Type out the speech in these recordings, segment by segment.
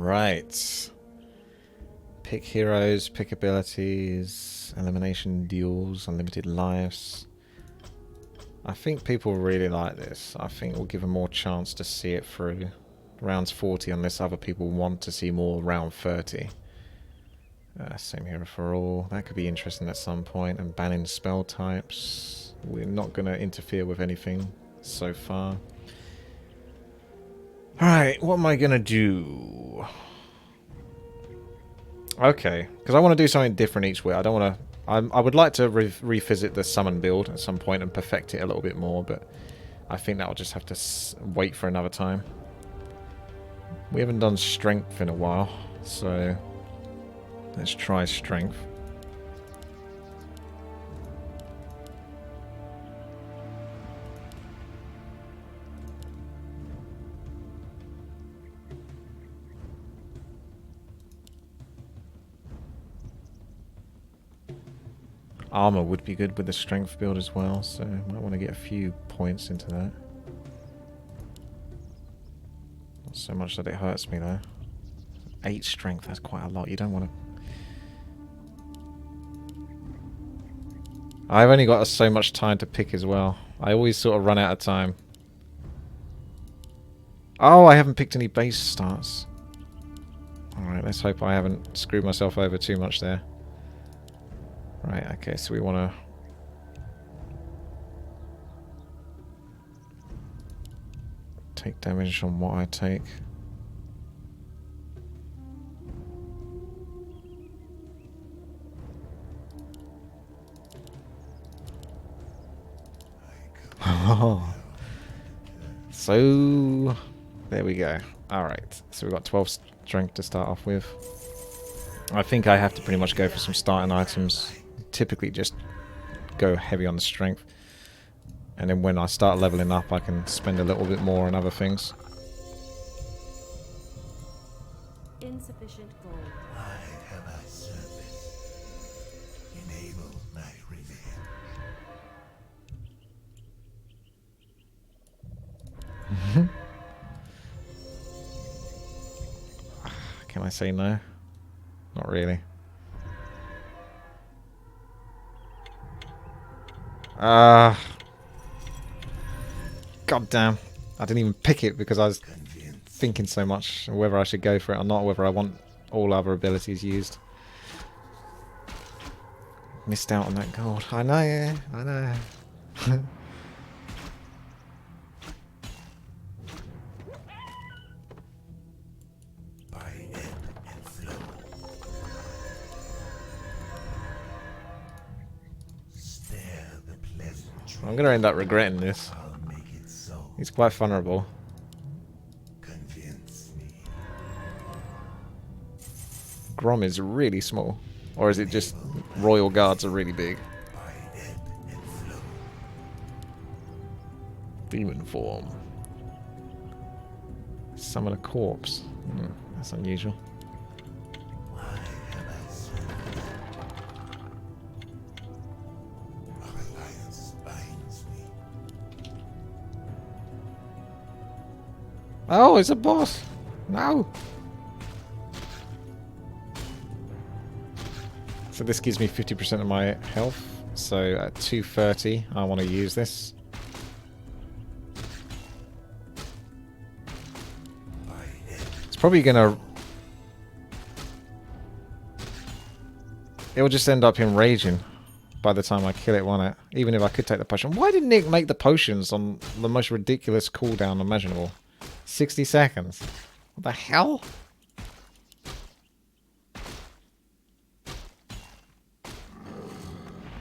Right. Pick heroes, pick abilities, elimination duels, unlimited lives. I think people really like this. I think we'll give them more chance to see it through. Rounds 40 unless other people want to see more round 30. Same hero for all. That could be interesting at some point. And banning spell types. We're not going to interfere with anything so far. Alright, what am I going to do? Okay, because I want to do something different each week. I don't want to... I would like to revisit the summon build at some point and perfect it a little bit more, but I think that'll just have to wait for another time. We haven't done strength in a while, so let's try strength. Armor would be good with the strength build as well, so might want to get a few points into that. Not so much that it hurts me though. 8 strength, that's quite a lot. You don't want to... I've only got so much time to pick as well. I always sort of run out of time. Oh, I haven't picked any base starts. Alright, let's hope I haven't screwed myself over too much there. Right, okay, so we want to... take damage on what I take. Oh. So... there we go. Alright, so we've got 12 strength to start off with. I think I have to pretty much go for some starting items. Typically just go heavy on the strength. And then when I start leveling up, I can spend a little bit more on other things. Insufficient gold. I have a service. Enable my reveal. Can I say no? Not really. God damn. I didn't even pick it because I was thinking so much whether I should go for it or not, whether I want all other abilities used. Missed out on that gold. I know, yeah, I know. I'm going to end up regretting this. He's quite vulnerable. Grom is really small. Or is it just Royal Guards are really big? Demon form. Summon a corpse. That's unusual. Oh, it's a boss. No. So this gives me 50% of my health. So at 230, I want to use this. It's probably going to... it will just end up him raging by the time I kill it, won't it? Even if I could take the potion. Why did Nick make the potions on the most ridiculous cooldown imaginable? 60 seconds. What the hell?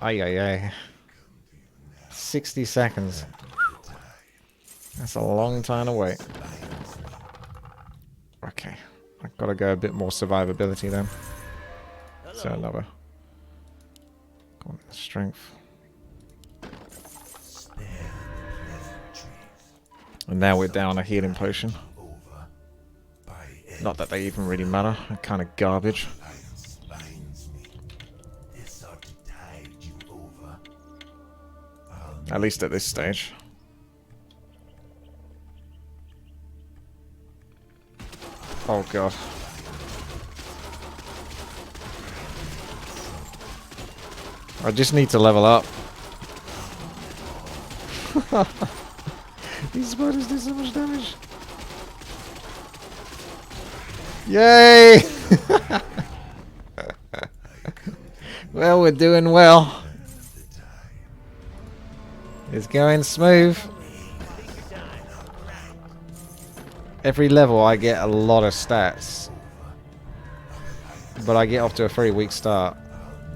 Ay, ay, ay. 60 seconds. That's a long time to wait. Okay. I've got to go a bit more survivability then. So another. Go on, strength. And now we're down a healing potion. Not that they even really matter. They're kind of garbage. At least at this stage. Oh god. I just need to level up. These spiders do so much damage. Yay! Well, we're doing well. It's going smooth. Every level I get a lot of stats. But I get off to a very weak start.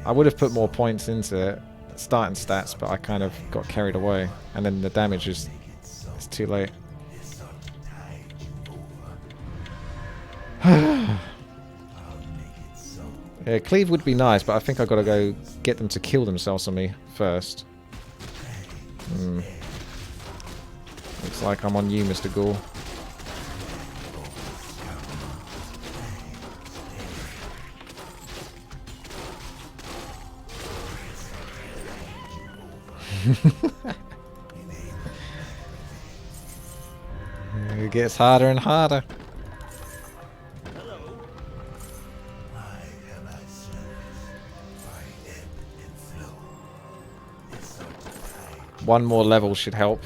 I would have put more points into it, starting stats, but I kind of got carried away. And then the damage is it's too late. Yeah, cleave would be nice, but I think I've got to go get them to kill themselves on me first. Looks like I'm on you, Mr. Ghoul. It gets harder and harder. One more level should help.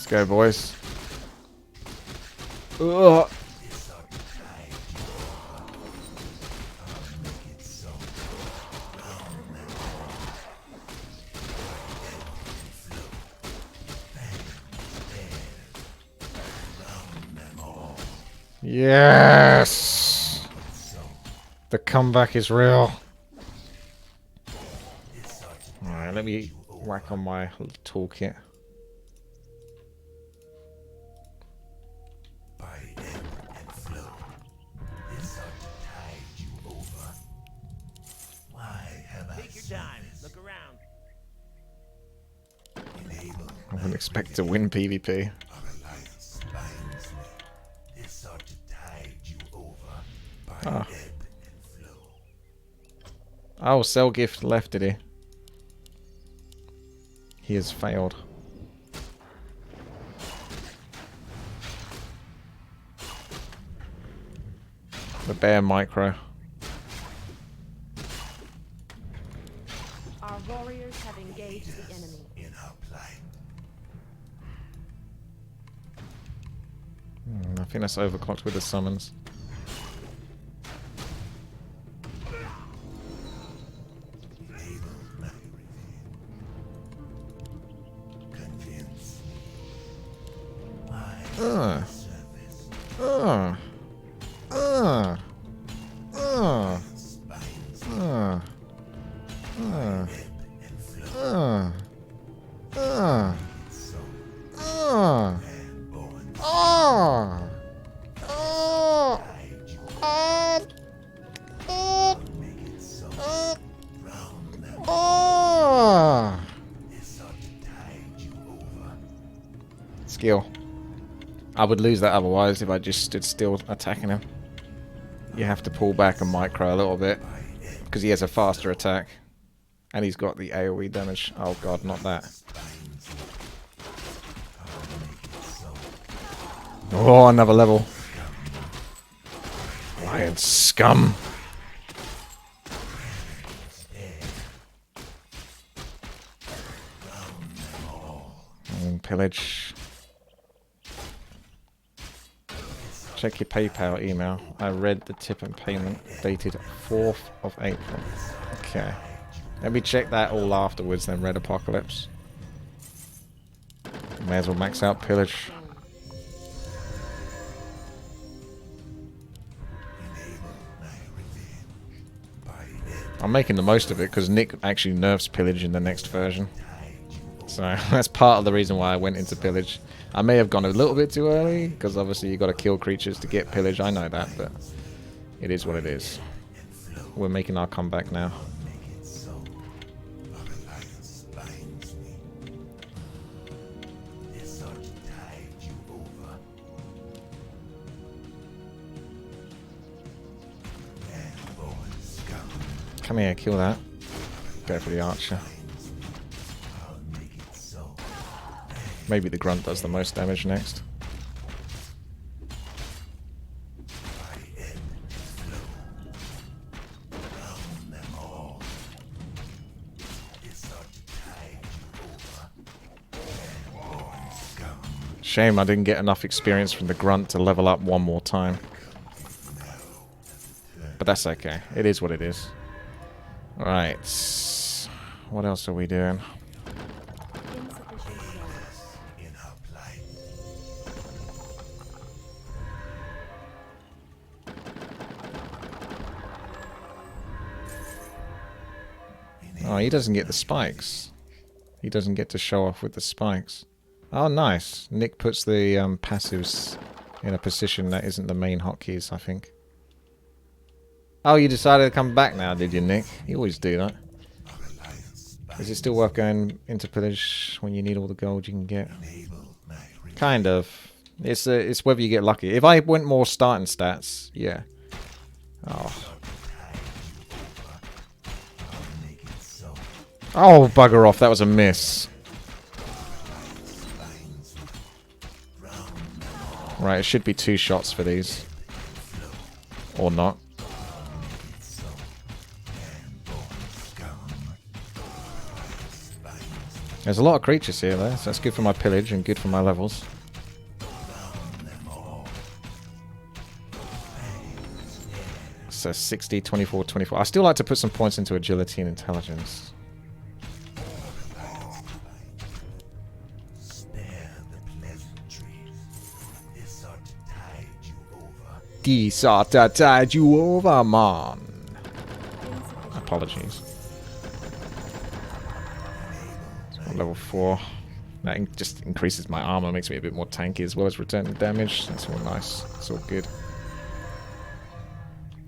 Let's go, boys. Ugh. Yes! The comeback is real. Alright, let me whack on my toolkit. I wouldn't expect to win PvP. Ah. Oh, Cell Gift left, did he? He has failed. The bear micro. Our warriors have engaged the enemy. I think that's overclocked with the summons. Skill. I would lose that otherwise if I just stood still attacking him. You have to pull back and micro a little bit because he has a faster attack and he's got the AoE damage. Oh god, not that. Oh, another level. Lion scum. And pillage. Check your PayPal email. I read the tip and payment dated 4th of April. Okay. Let me check that all afterwards then, Red Apocalypse. May as well max out pillage. I'm making the most of it because Nick actually nerfs pillage in the next version. So that's part of the reason why I went into pillage. I may have gone a little bit too early because obviously you got to kill creatures to get pillage. I know that, but it is what it is. We're making our comeback now. Come here, kill that. Go for the archer. I'll make it so. Maybe the grunt does the most damage next. By ebb and flow. Drown them all. This ought to tide you over. Airborne scum. Shame I didn't get enough experience from the grunt to level up one more time. But that's okay. It is what it is. Alright. What else are we doing? Insufficient resources. In our plight. Oh, he doesn't get the spikes. He doesn't get to show off with the spikes. Oh, nice. Nick puts the passives in a position that isn't the main hotkeys, I think. Oh, you decided to come back now, did you, Nick? You always do that. Our alliance Is it still worth going into pillage when you need all the gold you can get? enable my return. Kind of. It's whether you get lucky. If I went more starting stats, yeah. Oh. I'll make it so. Oh, bugger off. That was a miss. Binds me. Drown them all. Right, it should be 2 shots for these. Or not. Make it so. Airborne scum. Binds me. There's a lot of creatures here, though, so that's good for my pillage and good for my levels. Drown them all. So 60, 24, 24. I still like to put some points into agility and intelligence. Spare the pleasantries. This ought to tide you over. These are to tide you over, man. Insufficient Apologies. Level 4. That just increases my armor, makes me a bit more tanky as well as returning damage. That's all nice. It's all good.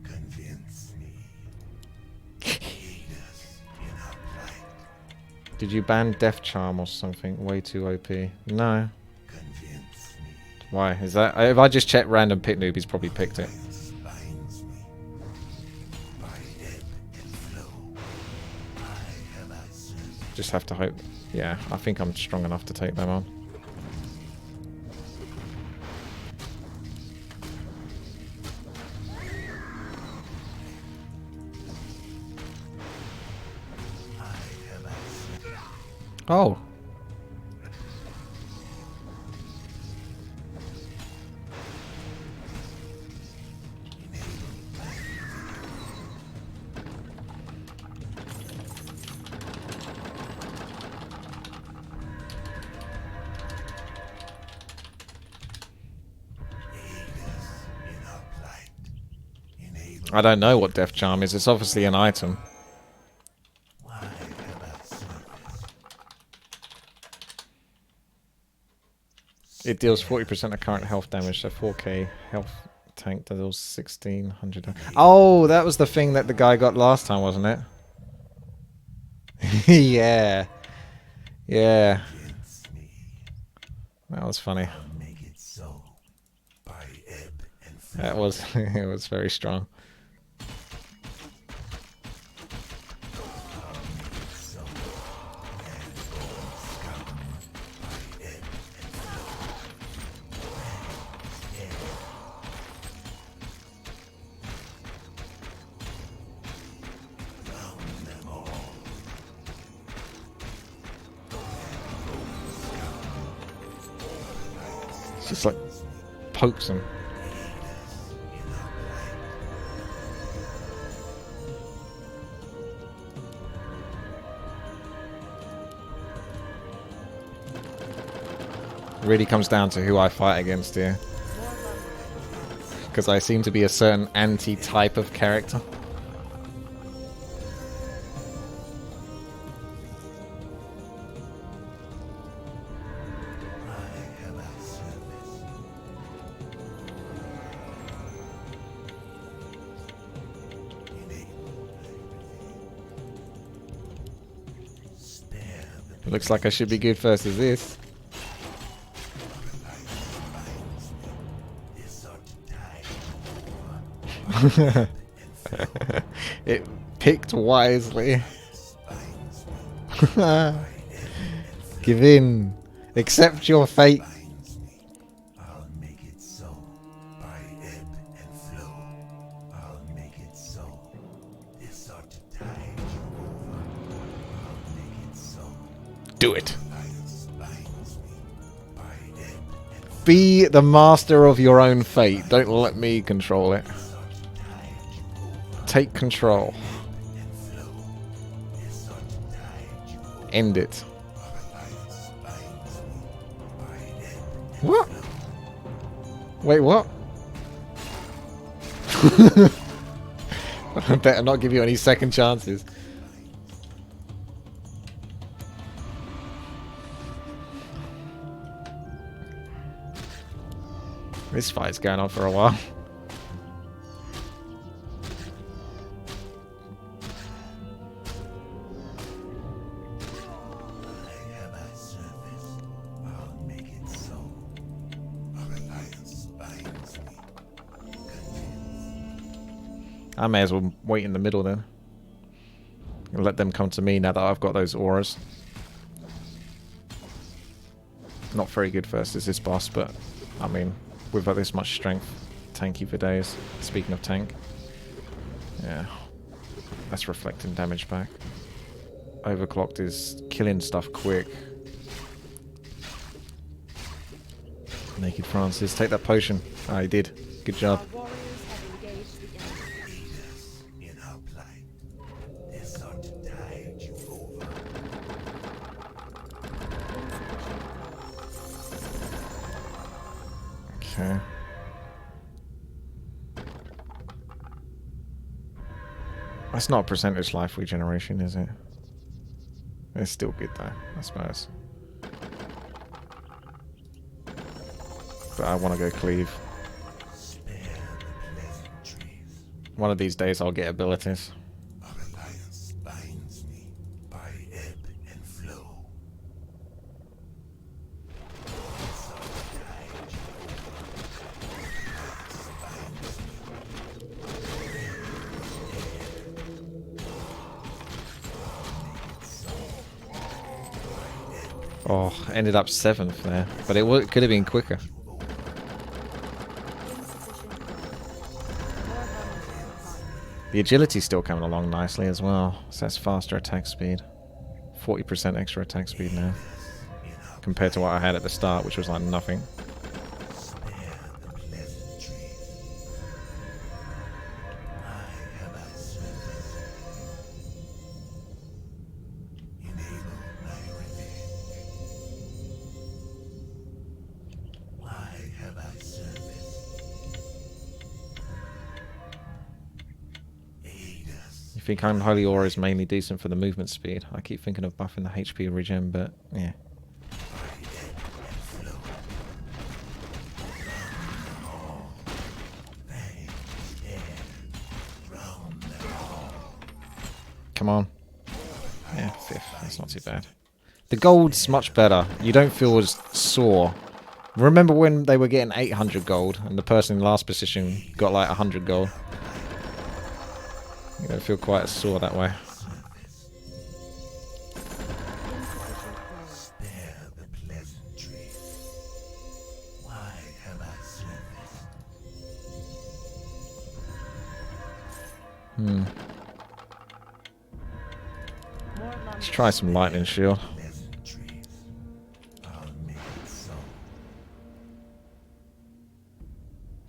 Convince me. Aid us in our plight. Did you ban Death Charm or something? Way too OP. No. Convince me. Why? Is that... If I just check random pit noob, he's probably picked it. Binds me. By ebb and flow. I have I served. Just have to hope... Yeah, I think I'm strong enough to take them on. I have I served. Oh. In our plight. Enable. I don't know what Death Charm is. It's obviously an item. Why have I service? It deals 40% of current health damage, so 4k health tank deals 1600. Oh, that was the thing that the guy got last time, wasn't it? Yeah. Yeah. Convince me. That was funny. I'll make it so. By ebb and flow. That was it was very strong. So. Airborne scum. By ebb and flow. Drown them all. It's just like pokes him. Really comes down to who I fight against here. Because I seem to be a certain anti-type of character. I have I service. Enable. Spare the It looks like I should be good first as this. this ought to tide you over. It Picked wisely. Give in. Accept your fate. I'll make it so. By ebb and flow, I'll make it so. This ought to tide you over. I'll make it so. Do it. Alliance binds me. By ebb and flow, Be the master of your own fate. Don't let me control it. this ought to tide you over. Take control. And flow. This ought to tide you over. End it. Alliance binds me. By ebb and What? flow. Wait, what? I better not give you any second chances. This fight's going on for a while. I have thy service. I'll make it so. Our alliance binds me. Convinced. I may as well wait in the middle then. And let them come to me now that I've got those auras. Not very good versus this boss, but I mean, with this much strength, tanky for days. Speaking of tank. Yeah. That's reflecting damage back. Overclocked is killing stuff quick. Naked Francis, take that potion. Ah, he did. Good job. Our warriors have engaged the enemy. Aid us in our plight. This ought to tide you over. Insufficient Okay. That's not a percentage life regeneration, is it? It's still good though, I suppose. But I want to go cleave. Spare the pleasantries. One of these days I'll get abilities. Our alliance binds me by ebb and flow. This ought to tide you over. Our alliance Oh, ended up 7th there. But it could have been quicker. insufficient More bonuses. The agility's still coming along nicely as well. So that's faster attack speed. 40% extra attack speed now. Compared to what I had at the start, which was like nothing. spare the pleasantries. I have thy service. Enable my revenge. I have thy service. Aid us. You think Unholy Aura is mainly decent for the movement speed? I keep thinking of buffing the HP regen, but yeah. Come on. Yeah, 5th. That's not too bad. The gold's much better. You don't feel as sore. Remember when they were getting 800 gold and the person in last position got like 100 gold? You don't feel quite as sore that way. Insufficient gold. Spare the pleasantries. Why have I service? More Let's try some lightning shield. Pleasantries. I'll make it so.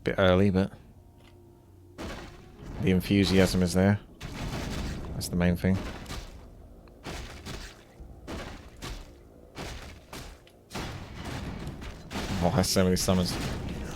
Bit early, but the enthusiasm is there. That's the main thing. Oh, that's so many summons. insufficient gold.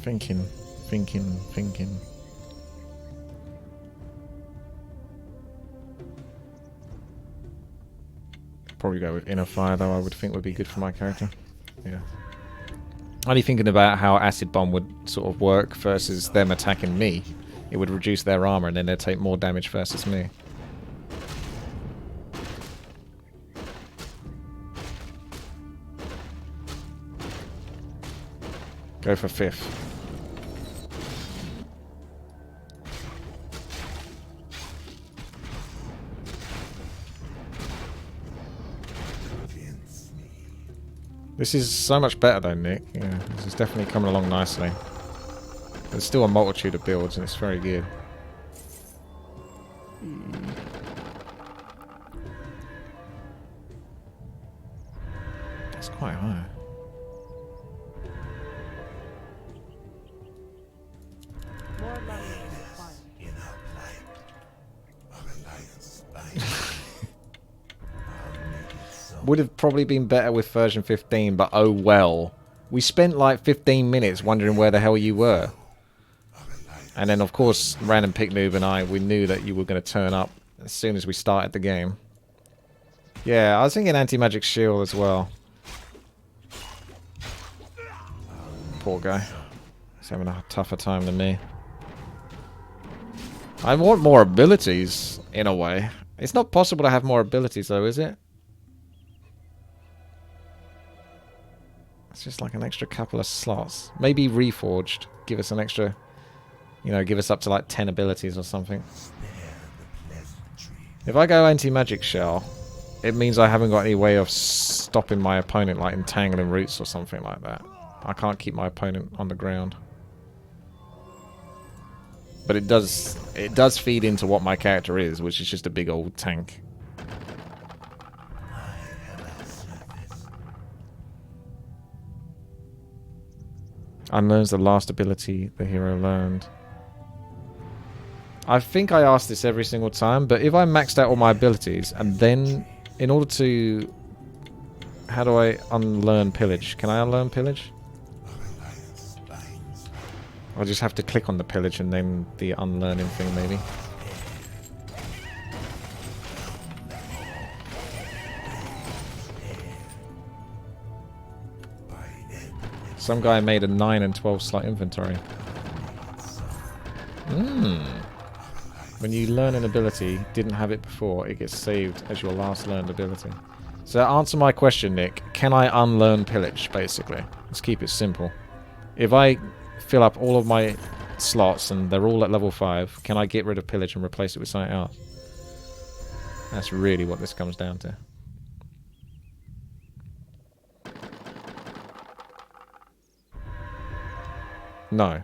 Thinking. Probably go with Inner Fire, though. I would think would be good for my character. Yeah. Only thinking about how Acid Bomb would sort of work versus them attacking me. It would reduce their armor and then they'd take more damage versus me. Go for 5th. This is so much better though, Nick. Yeah, this is definitely coming along nicely. There's still a multitude of builds and it's very good. That's quite high. More money is required. Would have probably been better with version 15, but oh well. We spent like 15 minutes wondering where the hell you were. And then of course, Random Pick Noob and I, we knew that you were going to turn up as soon as we started the game. Yeah, I was thinking Anti-Magic Shield as well. Poor guy. He's having a tougher time than me. I want more abilities, in a way. It's not possible to have more abilities though, is it? It's just like an extra couple of slots. Maybe Reforged. Give us an extra... You know, give us up to like 10 abilities or something. If I go Anti-Magic Shell, it means I haven't got any way of stopping my opponent, like entangling roots or something like that. I can't keep my opponent on the ground. But it does feed into what my character is, which is just a big old tank. Unlearns the last ability the hero learned. I think I ask this every single time, but if I maxed out all my abilities, and then, in order to... How do I unlearn Pillage? Can I unlearn Pillage? I'll just have to click on the Pillage and then the unlearning thing, maybe. Some guy made a 9 and 12 slot inventory. When you learn an ability, didn't have it before, it gets saved as your last learned ability. So answer my question, Nick. Can I unlearn Pillage, basically? Let's keep it simple. If I fill up all of my slots and they're all at level 5, can I get rid of Pillage and replace it with something else? That's really what this comes down to. No.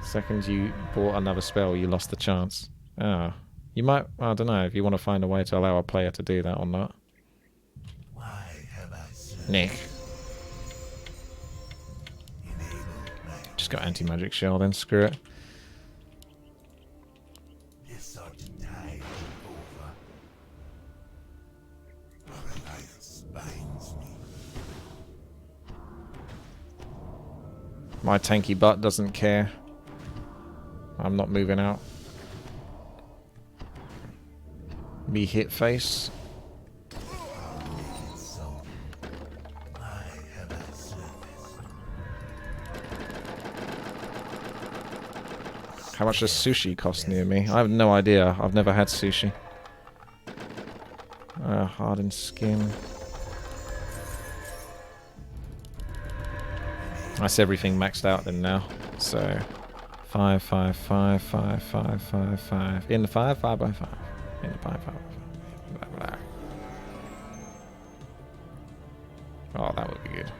Second you bought another spell, you lost the chance. Ah. You might, I don't know, if you want to find a way to allow a player to do that or not. Nick. Just got Anti-Magic Shell then, screw it. My tanky butt doesn't care. I'm not moving out. Me hit face. How much does sushi cost near me? I have no idea. I've never had sushi. Hardened skin. That's everything maxed out then now. So 5, 5, 5, 5, 5, 5, 5. In the 5, 5 by 5. In the 5, 5 by 5. Blah, blah. Oh, that would be good.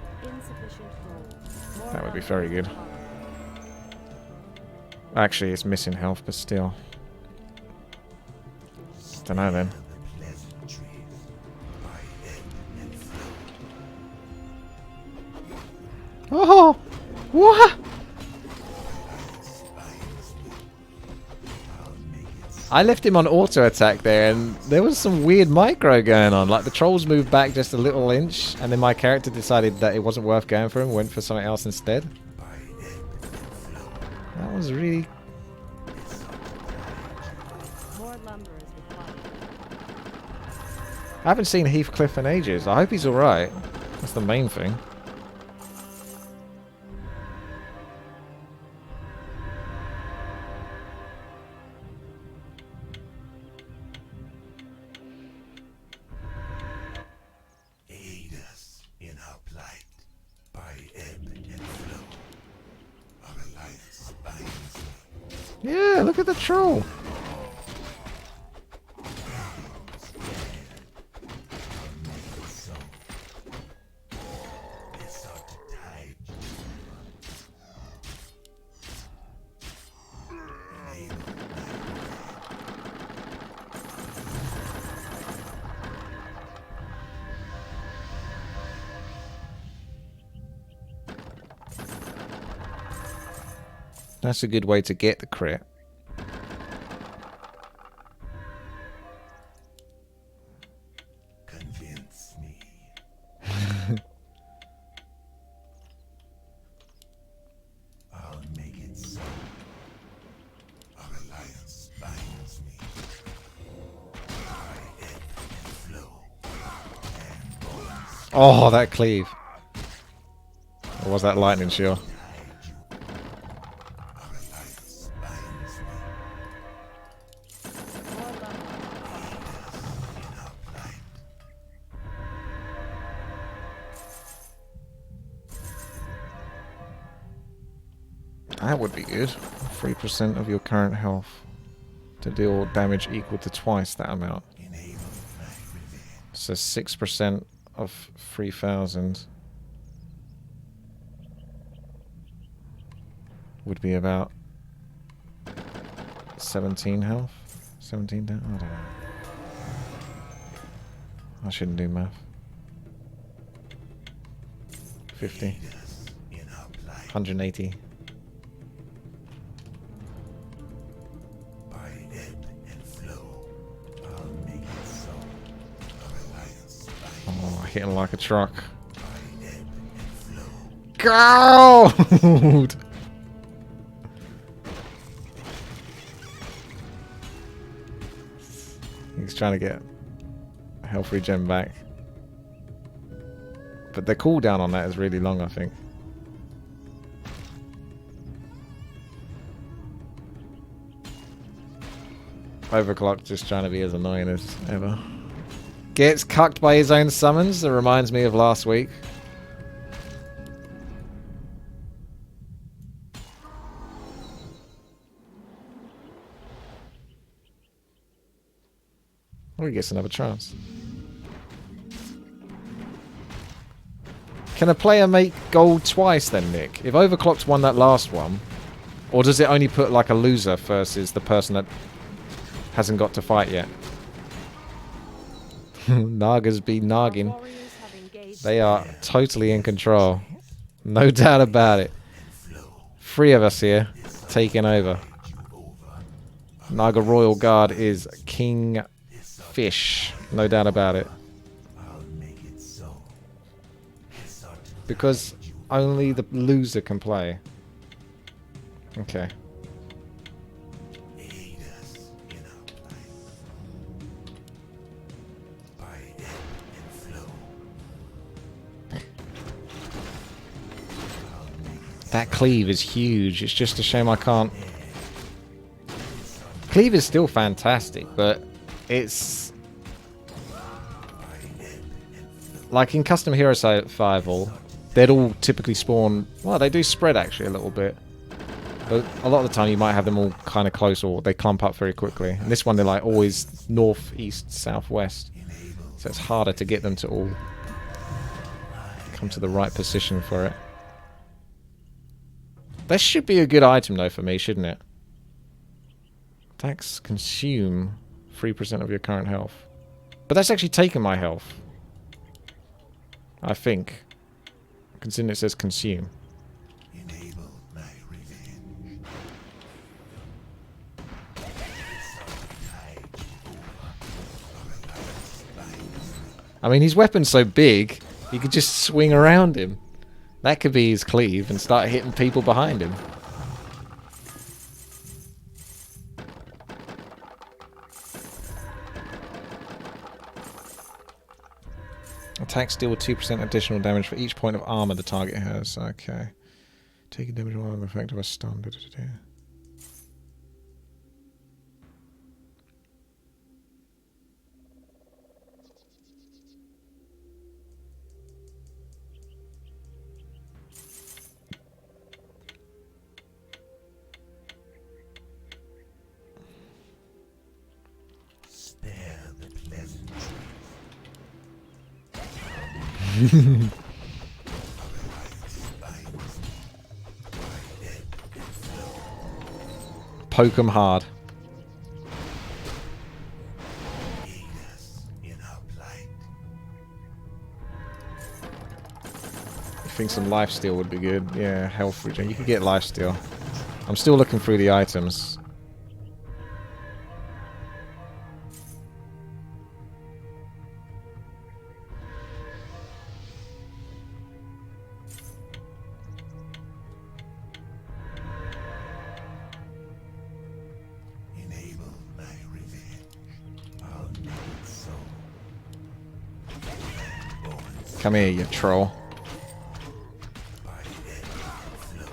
That would be very good. Actually, it's missing health, but still. Dunno then. Oh! What? I left him on auto attack there, and there was some weird micro going on. Like the trolls moved back just a little inch, and then my character decided that it wasn't worth going for him, went for something else instead. was really... More lumber is required. I haven't seen Heathcliff in ages. I hope he's alright. That's the main thing. Aid us in our plight by ebb and flow. Our alliance binds me. Yeah, look at the troll. So, this ought to tide you over. Enable my That's a good way to get the crit. convince me. I'll make it so. Our alliance binds me. By ebb and flow. And bones Oh, that cleave. Or was that lightning sure? tide you. Our alliance binds me. More lumber. In our plight. That would be good. 3% of your current health to deal damage equal to twice that amount. Enable my revenge. So 6% of 3,000 would be about 17 health? 17 down? I don't know. I shouldn't do math. 50. Aid us in our plight. 180. By ebb and flow. I'll make it so. Our alliance binds Oh, hitting like a truck. by ebb and flow. Gold! He's trying to get health regen back. But the cooldown on that is really long, I think. Overclock just trying to be as annoying as ever. Gets cucked by his own summons. That reminds me of last week. Oh, he gets another chance. Can a player make gold twice then, Nick? If Overclocked won that last one, or does it only put like a loser versus the person that hasn't got to fight yet? Nagas be nagging. Our warriors have engaged. They are totally in control. No doubt about it. 3 of us here taking over. Naga Royal Guard is King Fish. No doubt about it. I'll make it so. This ought to Because only the loser can play. Okay. aid us in our plight. By ebb and flow. I'll make it That cleave is huge. It's just a shame I can't... Cleave is still fantastic, but it's... Like in Custom Hero Survival, they'd all typically spawn... Well, they do spread actually a little bit. But a lot of the time you might have them all kind of close or they clump up very quickly. And this one they're like always north, east, south, west. So it's harder to get them to all come to the right position for it. That should be a good item though for me, shouldn't it? Attacks consume 3% of your current health. But that's actually taken my health. I think. Considering it says consume. enable my revenge. I mean, his weapon's so big, you could just swing around him. That could be his cleave and start hitting people behind him. Attacks deal 2% additional damage for each point of armor the target has. Okay. Taking damage while I'm effective as stun. Spare the pleasantries. Poke 'em hard. Aid us in our plight. I think some lifesteal would be good. Yeah, health regen. You could get lifesteal. I'm still looking through the items. Enable my revenge. I'll make it so. Come here, you troll. By ebb and flow.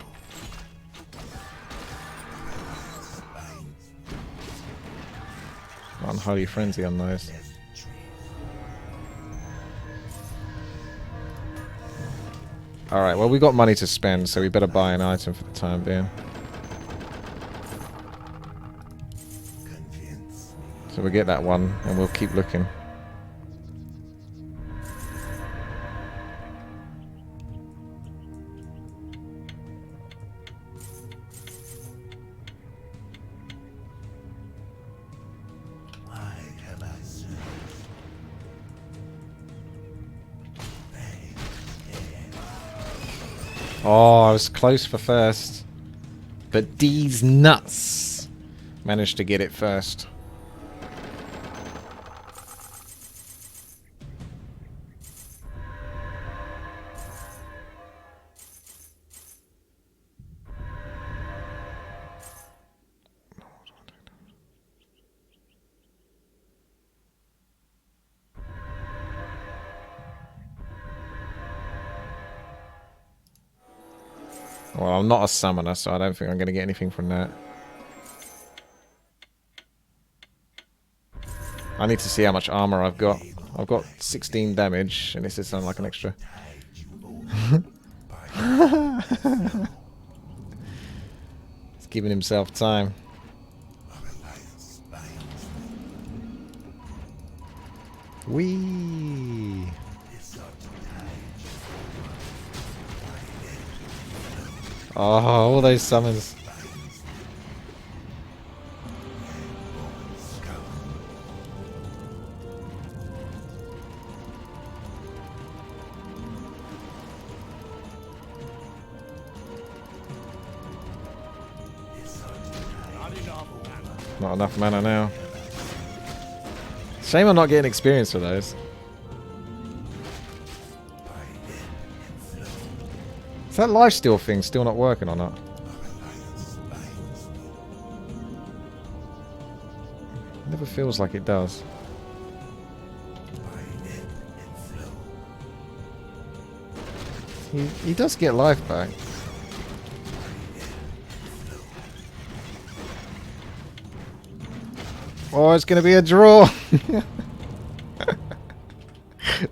Spines, Unholy frenzy on those. pleasantries. Alright, well we got money to spend, so we better buy an item for the time being. Convince me. So we'll get that one, and we'll keep looking. Why have I served? Oh, I was close for first. But these nuts managed to get it first. Well, I'm not a summoner, so I don't think I'm going to get anything from that. I need to see how much armor I've got. I've got 16 damage, and this is sounding like an extra. He's giving himself time. Whee! Oh, all those summons. Not enough mana now. Shame I'm not getting experience for those. Is that lifesteal thing still not working or not? Never feels like it does. He does get life back. Oh, it's going to be a draw.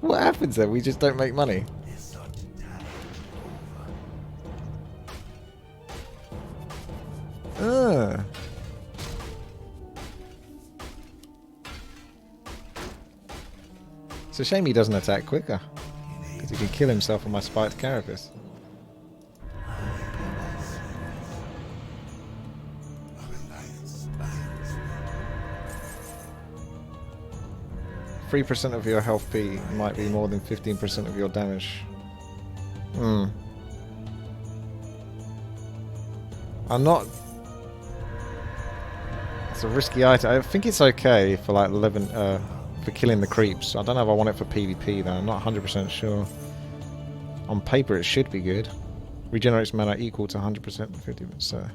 What happens then? We just don't make money. It's a shame he doesn't attack quicker, because he can kill himself on my spiked carapace. %3 of your health P might be more than 15% of your damage. I'm not... It's a risky item. I think it's okay for like 11... for killing the creeps. I don't know if I want it for PvP though. I'm not 100% sure. On paper it should be good. Regenerates mana equal to 100% 50%. So...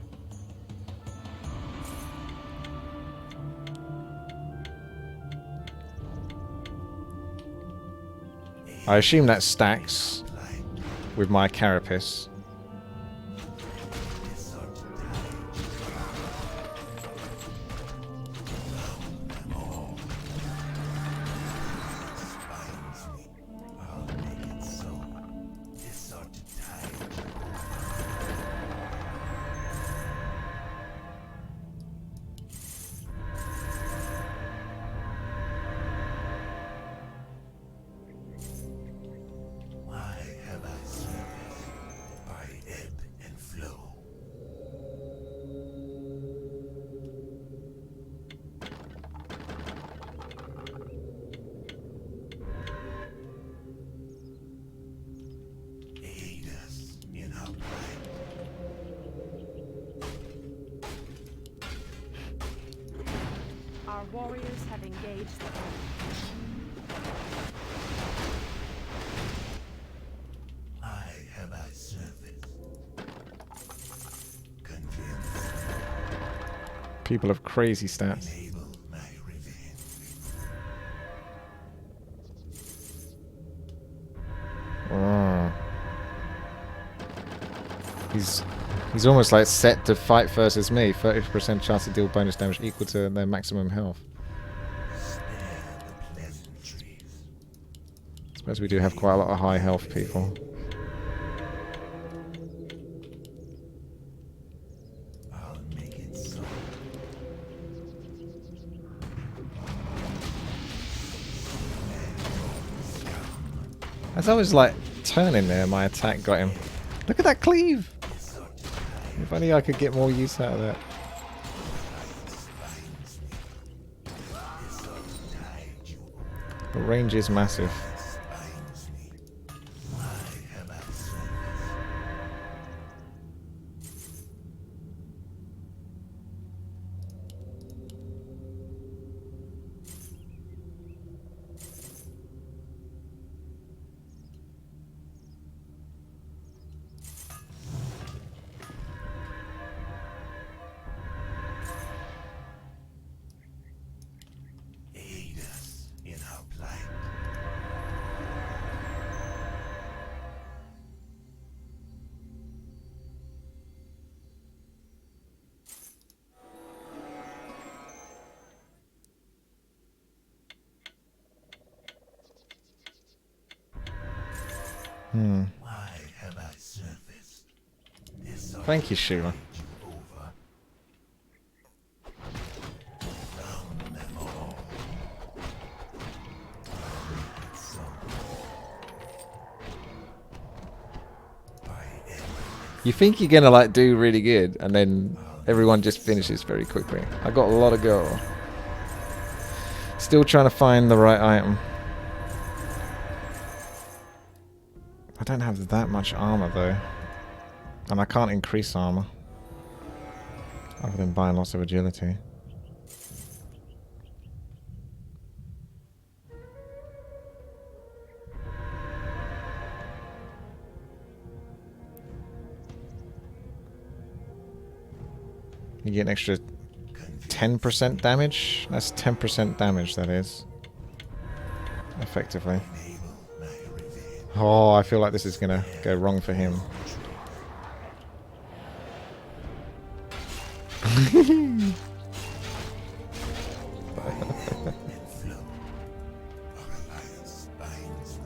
I assume that stacks with my carapace. Our warriors have engaged the enemy. I have thy service. Convince, People have crazy stats. enable my revenge. Oh. He's almost like set to fight versus me. 30% chance to deal bonus damage equal to their maximum health. Spare the pleasantries. I suppose we do have quite a lot of high health people. I'll make it so. As I was like turning there, my attack got him. Look at that cleave! If only I could get more use out of that. The range is massive. Aid us in our plight. Why have I surfaced? This ought Thank you, to Sheila. tide you over. Drown them all. So, by every You think you're gonna like do really good, and then everyone just finishes very quickly. I got a lot of gold. Still trying to find the right item. I don't have that much armor though. And I can't increase armor. Other than buying lots of agility. You get an extra 10% damage? That's 10% damage, that is. Effectively. Oh, I feel like this is gonna go wrong for him. flow. Our alliance binds me.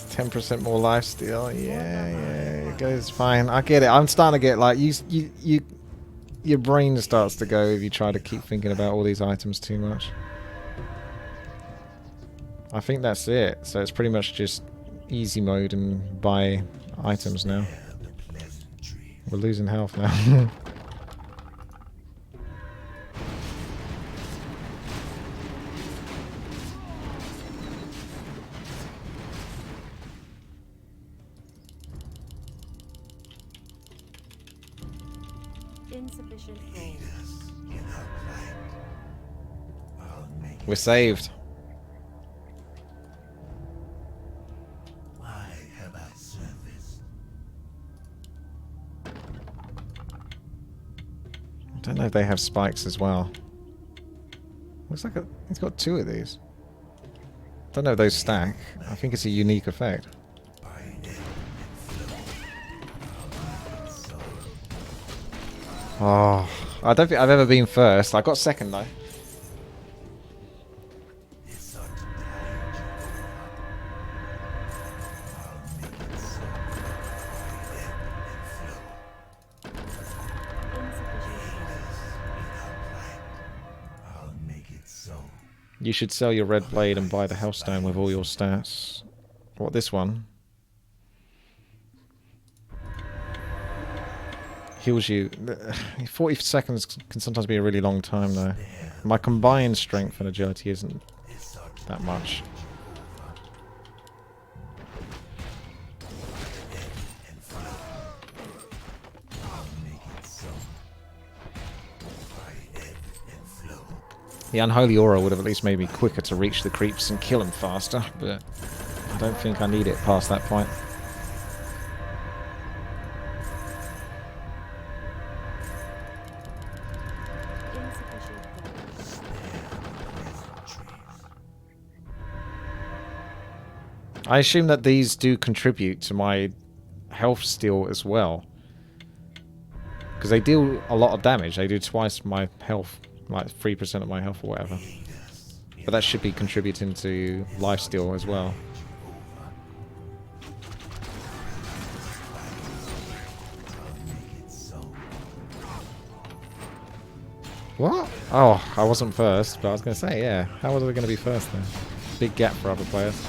10% more lifesteal. Yeah, it goes fine. I get it. I'm starting to get like your brain starts to go if you try to keep thinking about all these items too much. I think that's it. So it's pretty much just easy mode and buy items now. Spare the pleasantries. We're losing health now. Insufficient Aid gold. us in our plight. I'll make We're saved. Why have I surfaced? I don't know if they have spikes as well. Looks like he's got 2 of these. Don't know if those stack. I think it's a unique effect. Oh, I don't think I've ever been first. I got second though. You should sell your red blade and buy the Hellstone with all your stats. What, this one? Heals you. 40 seconds can sometimes be a really long time though. My combined strength and agility isn't that much. The Unholy Aura would have at least made me quicker to reach the creeps and kill them faster, but I don't think I need it past that point. I assume that these do contribute to my health steal as well. Because they deal a lot of damage. They do twice my health. Like 3% of my health or whatever. But that should be contributing to lifesteal as well. What? Oh, I wasn't first, but I was going to say, yeah. How was I going to be first then? Big gap for other players.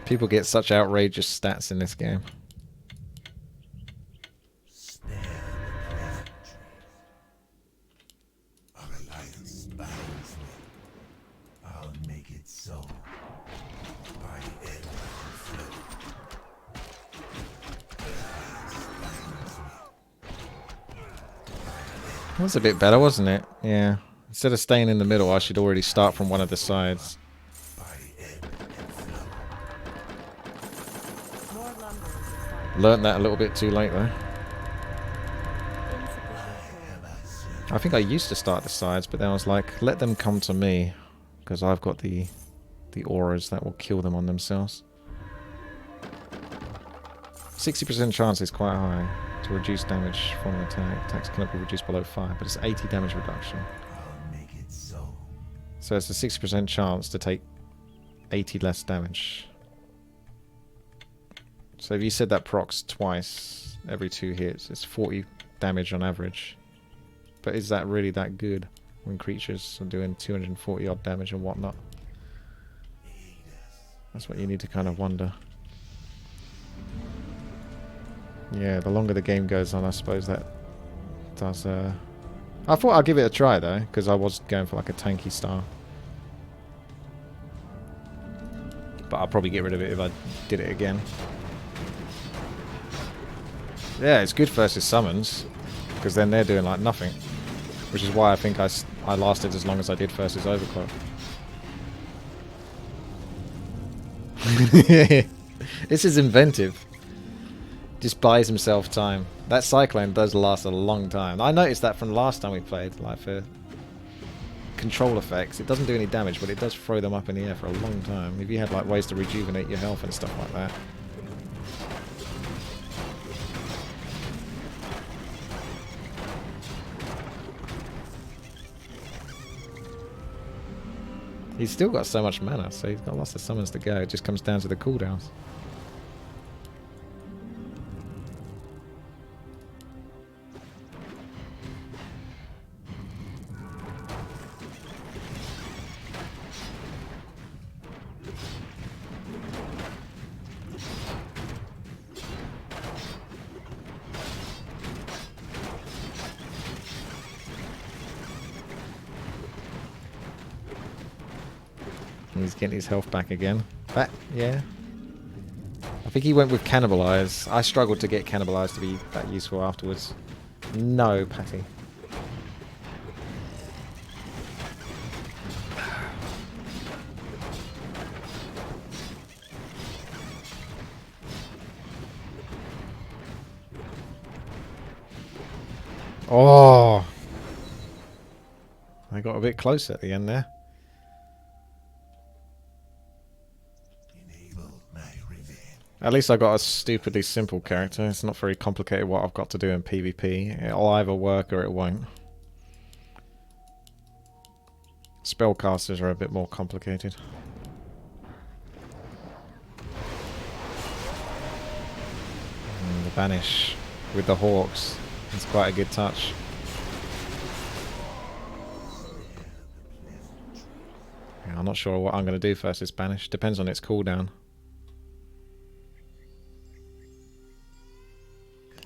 People get such outrageous stats in this game. That was a bit better, wasn't it? Yeah. Instead of staying in the middle, I should already start from one of the sides. Learned that a little bit too late though. I think I used to start the sides, but then I was like, let them come to me, because I've got the auras that will kill them on themselves. 60% chance is quite high to reduce damage from an attack. Attacks cannot be reduced below 5, but it's 80 damage reduction. So it's a 60% chance to take 80 less damage. So if you said that procs twice every 2 hits, it's 40 damage on average. But is that really that good when creatures are doing 240 odd damage and whatnot? That's what you need to kind of wonder. Yeah, the longer the game goes on, I suppose that does... I thought I'd give it a try though, because I was going for like a tanky style. But I'll probably get rid of it if I did it again. Yeah, it's good versus summons, because then they're doing like nothing. Which is why I think I lasted as long as I did versus Overclock. This is inventive. Just buys himself time. That Cyclone does last a long time. I noticed that from the last time we played, like for control effects. It doesn't do any damage, but it does throw them up in the air for a long time. If you had like ways to rejuvenate your health and stuff like that. He's still got so much mana, so he's got lots of summons to go. It just comes down to the cooldowns. He's getting his health back again. Yeah. I think he went with Cannibalize. I struggled to get Cannibalize to be that useful afterwards. No, Patty. Oh! I got a bit close at the end there. At least I got a stupidly simple character. It's not very complicated what I've got to do in PvP. It'll either work or it won't. Spellcasters are a bit more complicated. And the banish with the hawks. It's quite a good touch. Yeah, I'm not sure what I'm going to do first. This banish depends on its cooldown.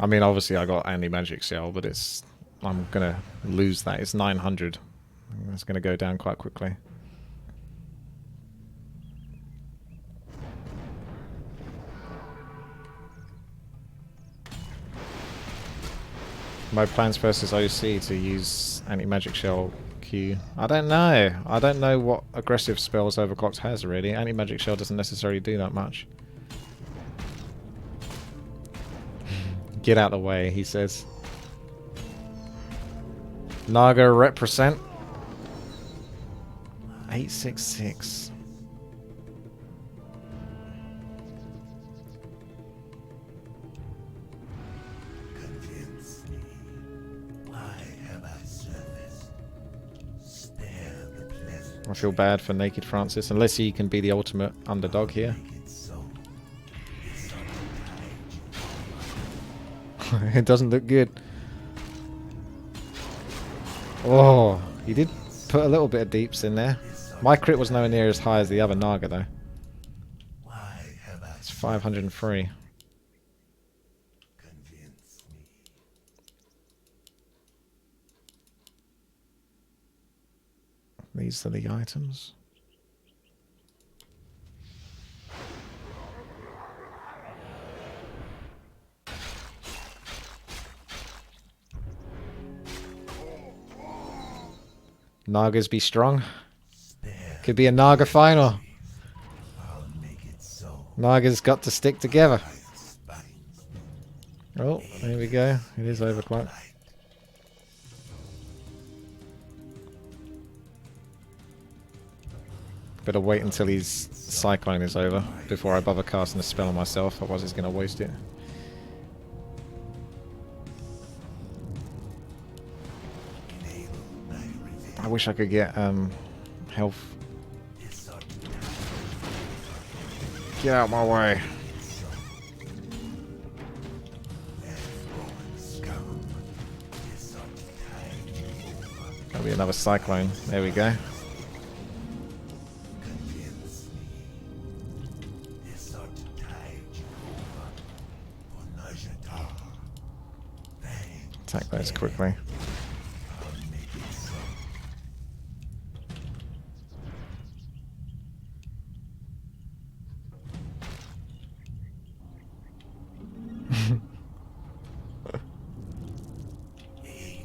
I mean, obviously I got anti-magic shell, but it's I'm going to lose that. It's 900. It's going to go down quite quickly. My plans versus OC to use anti-magic shell Q. I don't know. I don't know what aggressive spells Overclocked has really. Anti-magic shell doesn't necessarily do that much. Get out of the way, he says. Naga represent. 866. Convince me. Why have I service? Spare the pleasant. I feel bad for Naked Francis, unless he can be the ultimate underdog here. Make it so. This ought to tide you. It doesn't look good. Oh, he did put a little bit of deeps in there. My crit was nowhere near as high as the other Naga though. Why have I It's 503. convinced me? These are the items. Nagas be strong. Spare. Could be a Naga final. I'll make it so. Nagas got to stick together. Spines. Oh, there we go. It is overclocked. Better wait until his Cyclone is over before I bother casting a spell on myself, otherwise he's going to waste it. I wish I could get health. Get out my way. That'll be another Cyclone. There we go. Attack those quickly.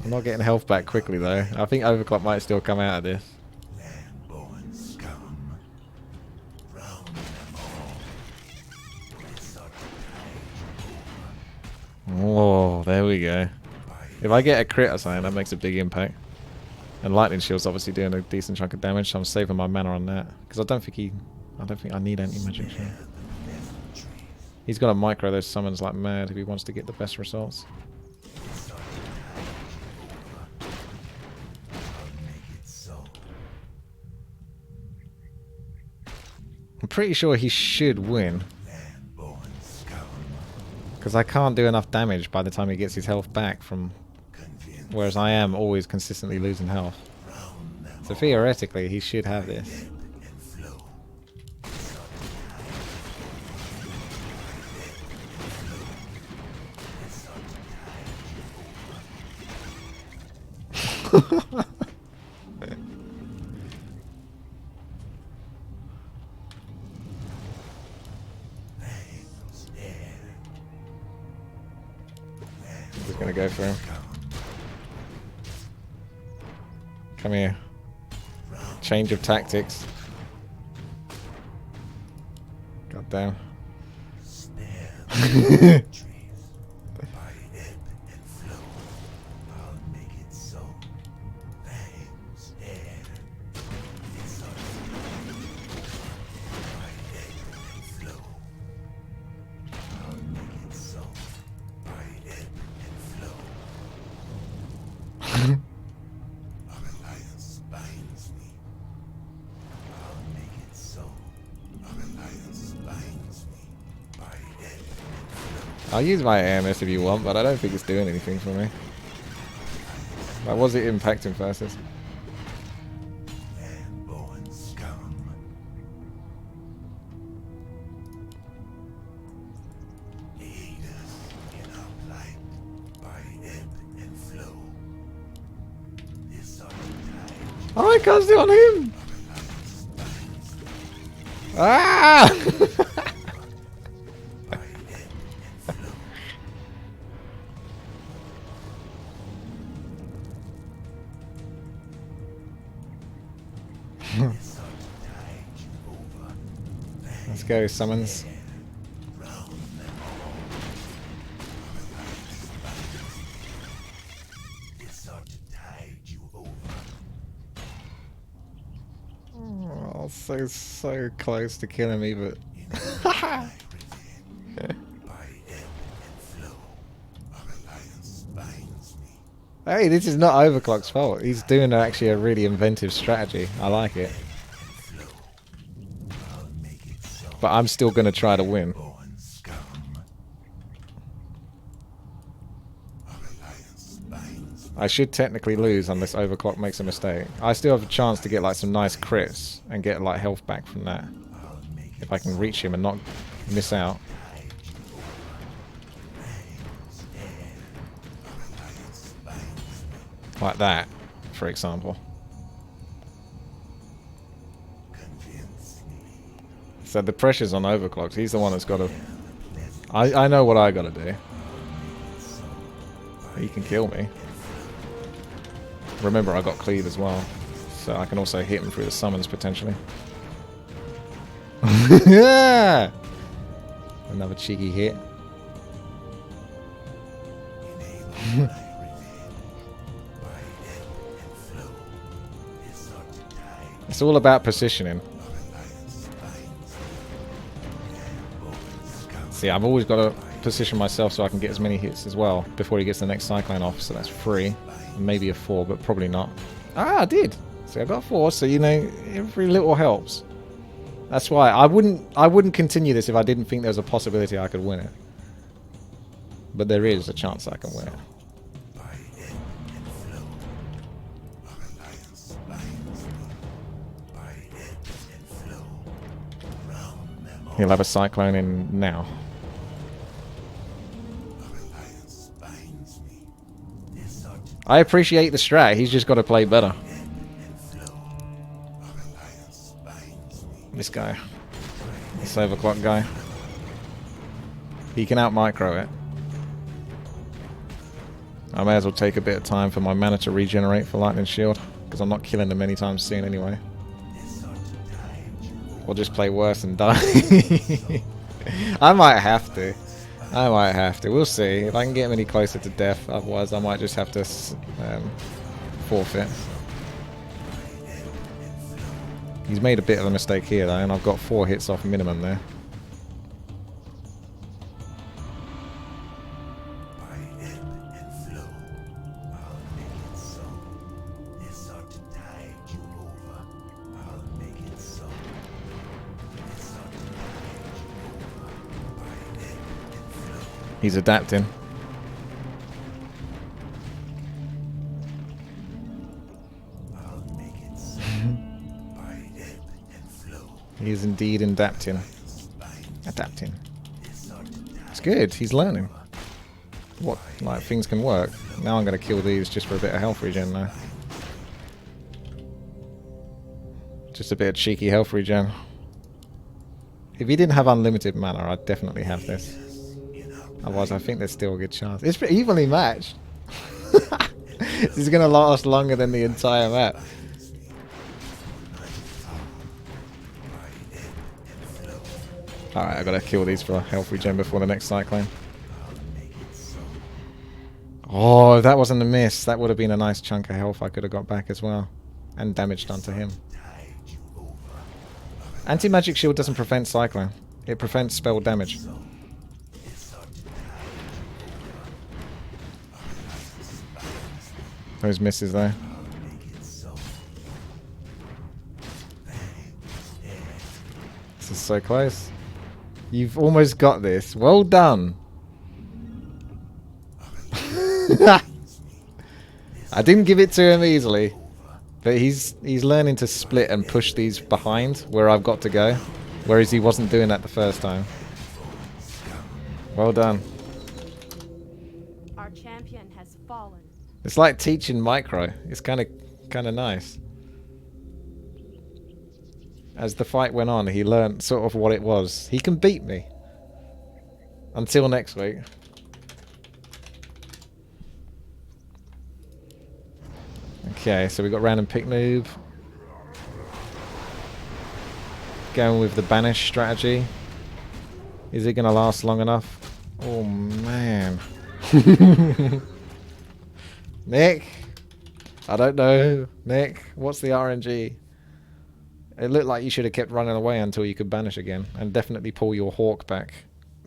I'm not getting health back quickly though. I think Overclock might still come out of this. Oh, there we go. If I get a crit or something, that makes a big impact. And Lightning Shield's obviously doing a decent chunk of damage, so I'm saving my mana on that. Because I don't think I need anti-magic shield. He's got to micro those summons like mad if he wants to get the best results. I'm pretty sure he should win. Because I can't do enough damage by the time he gets his health back from... Whereas I am always consistently losing health. So theoretically, he should have this. gonna go for him. Come here. Change of tactics. God damn. I'll use my AMS if you want, but I don't think it's doing anything for me. Like, what's it impacting versus? Oh, I cast it on him! Ah! Let's go, summons. Oh, so close to killing me, but hey, this is not Overclock's fault. He's doing actually a really inventive strategy. I like it. But I'm still going to try to win. I should technically lose unless Overclock makes a mistake. I still have a chance to get like some nice crits and get like health back from that. If I can reach him and not miss out. Like that, for example. So the pressure's on Overclock. He's the one that's got to... I know what I got to do. He can kill me. Remember, I got cleave as well. So I can also hit him through the summons, potentially. Yeah! Another cheeky hit. It's all about positioning. See, I've always got to position myself so I can get as many hits as well before he gets the next Cyclone off. So that's 3. Maybe a 4, but probably not. Ah, I did. See, I got 4, so you know, every little helps. That's why I wouldn't continue this if I didn't think there was a possibility I could win it. But there is a chance I can win it. He'll have a Cyclone in now. I appreciate the strat, he's just got to play better. This guy. This Overclock guy. He can out-micro it. I may as well take a bit of time for my mana to regenerate for Lightning Shield, because I'm not killing them anytime soon anyway. Or just play worse and die. I might have to. I might have to. We'll see. If I can get him any closer to death, otherwise I might just have to forfeit. He's made a bit of a mistake here though, and I've got 4 hits off minimum there. He's adapting. He is indeed adapting. Adapting. It's good. He's learning what like things can work. Now I'm going to kill these just for a bit of health regen now. Just a bit of cheeky health regen. If he didn't have unlimited mana, I'd definitely have this. Otherwise, I think there's still a good chance. It's evenly matched. This is going to last longer than the entire map. Alright, I gotta kill these for health regen before the next cyclone. Oh, if that wasn't a miss, that would have been a nice chunk of health I could have got back as well. And damage done to him. Anti-magic shield doesn't prevent cyclone. It prevents spell damage. Those misses though. This is so close. You've almost got this. Well done. I didn't give it to him easily, but he's learning to split and push these behind where I've got to go, whereas he wasn't doing that the first time. Well done. Our champion has fallen. It's like teaching micro. It's kind of nice. As the fight went on, he learned sort of what it was. He can beat me. Until next week. Okay, so we got random pick noob. Going with the banish strategy. Is it going to last long enough? Oh man. Nick? I don't know. Nick, what's the RNG? It looked like you should have kept running away until you could banish again. And definitely pull your hawk back.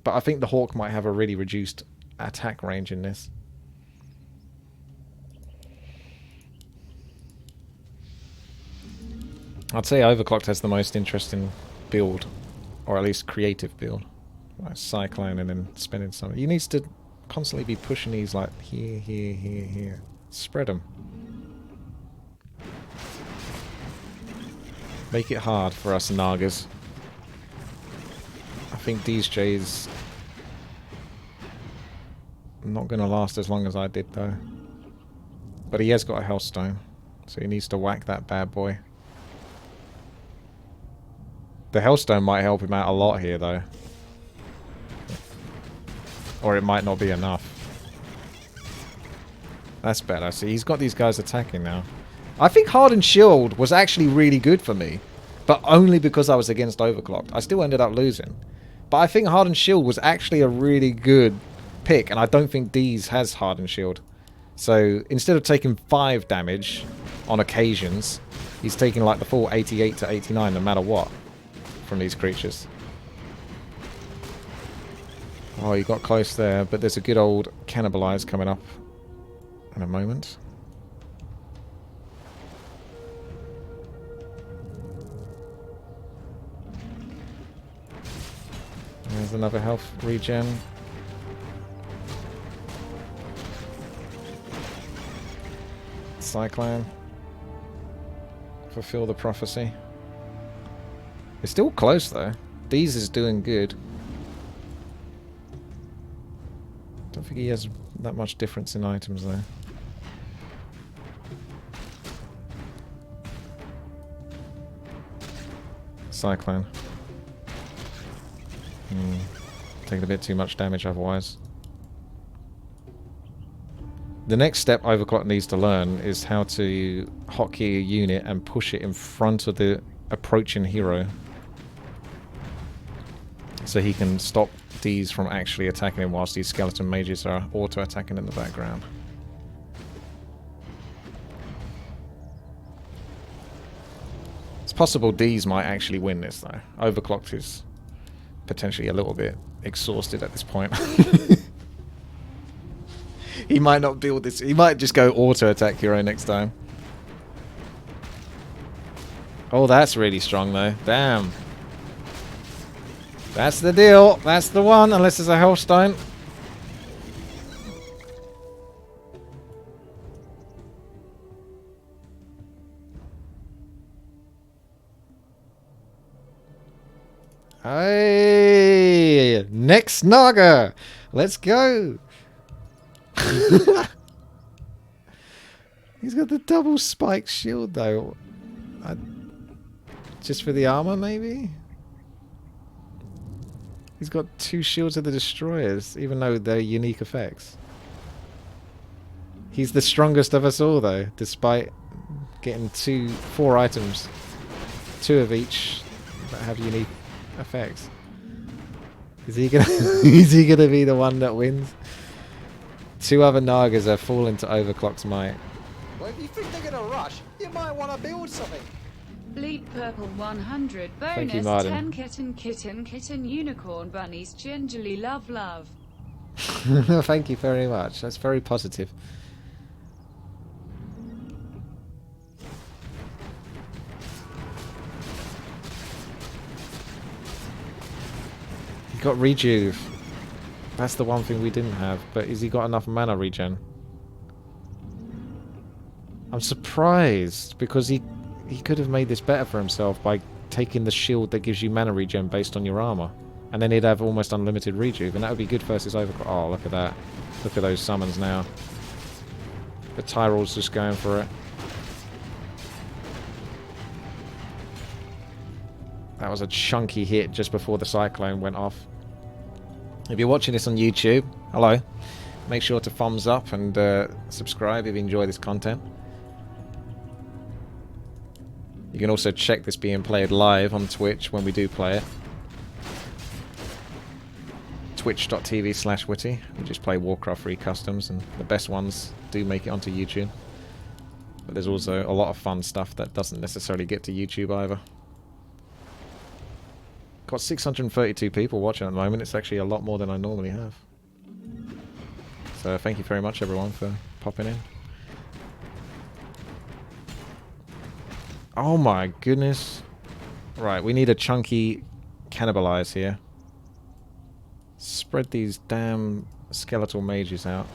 But I think the hawk might have a really reduced attack range in this. I'd say Overclocked has the most interesting build. Or at least creative build. Like Cyclone and then spending some. He needs to constantly be pushing these like here, here, here, here. Spread them. Make it hard for us Nagas. I think DJ's not going to last as long as I did though. But he has got a Hellstone. So he needs to whack that bad boy. The Hellstone might help him out a lot here though. Or it might not be enough. That's better. See, he's got these guys attacking now. I think Hardened Shield was actually really good for me. But only because I was against Overclocked. I still ended up losing. But I think Hardened Shield was actually a really good pick. And I don't think D's has Hardened Shield. So instead of taking 5 damage on occasions, he's taking like the full 88 to 89 no matter what from these creatures. Oh, you got close there, but there's a good old Cannibalize coming up in a moment. There's another health regen. Cyclone. Fulfill the prophecy. It's still close though. D's is doing good. Don't think he has that much difference in items though. Cyclone. Taking a bit too much damage otherwise. The next step Overclock needs to learn is how to hotkey a unit and push it in front of the approaching hero. So he can stop these from actually attacking him whilst these skeleton mages are auto-attacking in the background. It's possible D's might actually win this though. Overclocked is potentially a little bit exhausted at this point. He might not build this. He might just go auto-attack hero next time. Oh, that's really strong though. Damn. That's the deal. That's the one, unless there's a Hellstone. Hey! Next Naga! Let's go! He's got the double spiked shield though. Just for the armor maybe? He's got 2 shields of the destroyers, even though they're unique effects. He's the strongest of us all, though, despite getting 4 items, 2 of each that have unique effects. Is he gonna? Is he gonna be the one that wins? 2 other Nagas have fallen to Overclock's might. Well, if you think they're gonna rush, you might want to build something. Bleed Purple 100 bonus. Thank you, Martin. 10 kitten unicorn bunnies gingerly love. Thank you very much. That's very positive. He got rejuve. That's the one thing we didn't have. But has he got enough mana regen? I'm surprised because he could have made this better for himself by taking the shield that gives you mana regen based on your armor. And then he'd have almost unlimited rejuve, and that would be good versus Overclock. Oh, look at that. Look at those summons now. The Tyrell's just going for it. That was a chunky hit just before the Cyclone went off. If you're watching this on YouTube, hello. Make sure to thumbs up and subscribe if you enjoy this content. You can also check this being played live on Twitch when we do play it. Twitch.tv/Witty. We just play Warcraft 3 customs, and the best ones do make it onto YouTube. But there's also a lot of fun stuff that doesn't necessarily get to YouTube either. Got 632 people watching at the moment. It's actually a lot more than I normally have. So thank you very much everyone for popping in. Oh my goodness. Right, we need a chunky cannibalize here. Spread these damn skeletal mages out.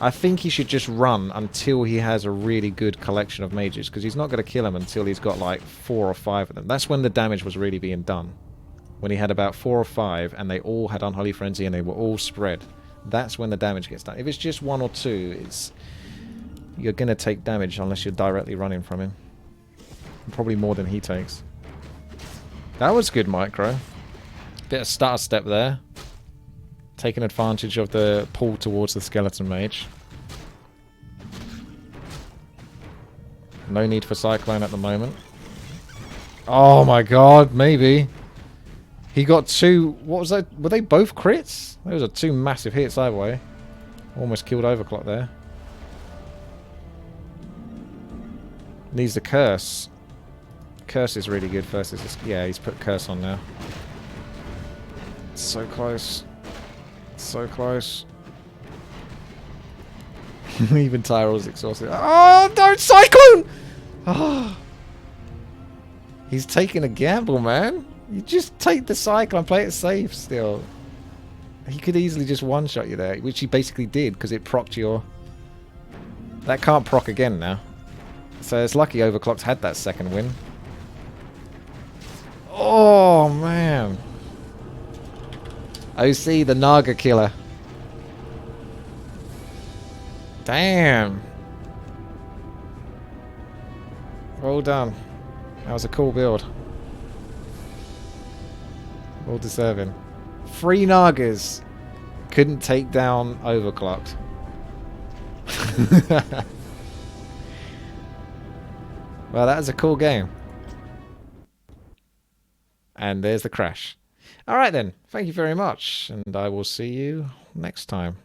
I think he should just run until he has a really good collection of mages, because he's not going to kill him until he's got like 4 or 5 of them. That's when the damage was really being done. When he had about 4 or 5 and they all had Unholy Frenzy and they were all spread. That's when the damage gets done. If it's just 1 or 2, you're going to take damage unless you're directly running from him. Probably more than he takes. That was good micro. Bit of stutter step there. Taking advantage of the pull towards the skeleton mage. No need for Cyclone at the moment. Oh my god, maybe. He got 2... What was that? Were they both crits? Those are 2 massive hits either way. Almost killed Overclock there. Needs the curse. Curse is really good versus this. Yeah, he's put curse on now. So close. So close. Even Tyrell's exhausted. Oh, don't Cyclone! Oh. He's taking a gamble, man. You just take the Cyclone, play it safe still. He could easily just one-shot you there, which he basically did because it procced your... That can't proc again now. So it's lucky Overclock's had that second win. Oh, man. OC, the Naga killer. Damn. Well done. That was a cool build. Well deserving. 3 Nagas couldn't take down Overclocked. Well, that was a cool game. And there's the crash. Alright then, thank you very much, and I will see you next time.